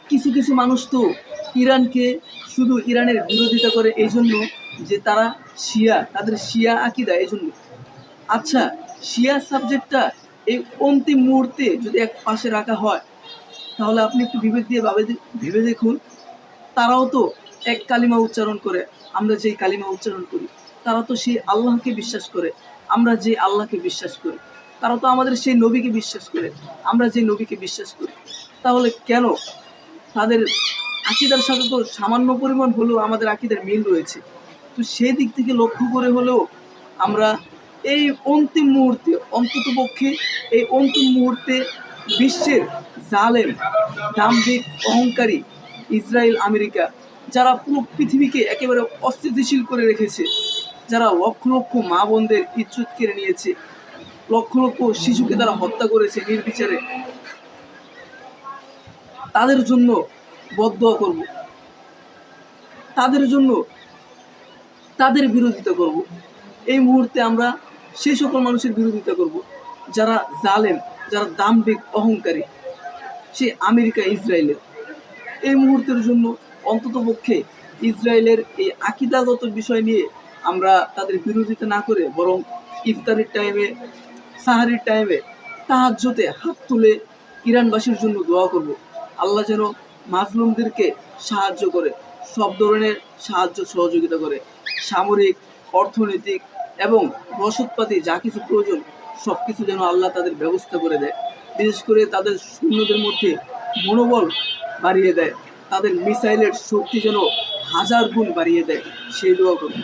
কিছু কিছু মানুষ তো ইরানকে শুধু ইরানের বিরোধিতা করে এই জন্য যে তারা শিয়া, তাদের শিয়া আকিদা এই জন্য। আচ্ছা, শিয়া সাবজেক্টটা এই অন্তিম মুহূর্তে যদি এক পাশে রাখা হয়, তাহলে আপনি একটু বিবেক দিয়ে ভেবে দেখুন, তারাও তো এক কালিমা উচ্চারণ করে, আমরা যেই কালিমা উচ্চারণ করি। তারা তো সেই আল্লাহকে বিশ্বাস করে, আমরা যে আল্লাহকে বিশ্বাস করি। তারা তো আমাদের সেই নবীকে বিশ্বাস করে, আমরা যে নবীকে বিশ্বাস করি। তাহলে কেন তাদের আকিদার সাথে তো সামান্য পরিমাণ হলেও আমাদের আকিদার মিল রয়েছে। তো সেই দিক থেকে লক্ষ্য করে হলেও আমরা এই অন্তিম মুহূর্তে, অন্ততপক্ষে এই অন্তিম মুহূর্তে বিশ্বের জালেম, দাম্ভিক, অহংকারী ইসরায়েল, আমেরিকা, যারা পুরো পৃথিবীকে একেবারে অস্থিতিশীল করে রেখেছে, যারা লক্ষ লক্ষ মা বোনদের ইজ্জত কেড়ে নিয়েছে, লক্ষ লক্ষ শিশুকে তারা হত্যা করেছে নির্বিচারে, তাদের জন্য বদদোয়া করব, তাদের জন্য তাদের বিরোধিতা করব। এই মুহূর্তে আমরা সেই সকল মানুষের বিরোধিতা করব যারা জালেম, যারা দাম্ভিক, অহংকারী, সে আমেরিকা, ইসরায়েলের। এই মুহূর্তের জন্য অন্ততপক্ষে ইসরায়েলের এই আকিদাগত বিষয় নিয়ে আমরা তাদের বিরোধিতা না করে বরং ইফতারের টাইমে, সাহারির টাইমে, তাহাজ্জুদে হাত তুলে ইরানবাসীর জন্য দোয়া করব। আল্লাহ যেন মাজলুমদেরকে সাহায্য করে, সব ধরনের সাহায্য সহযোগিতা করে, সামরিক, অর্থনৈতিক এবং রসদপাতি যা কিছু প্রয়োজন সব কিছু যেন আল্লাহ তাদের ব্যবস্থা করে দেয়। বিশেষ করে তাদের সৈন্যদের মধ্যে মনোবল বাড়িয়ে দেয়, তাদের মিসাইলের শক্তি যেন 1000 গুণ বাড়িয়ে দেয়, সেই দোয়া করব।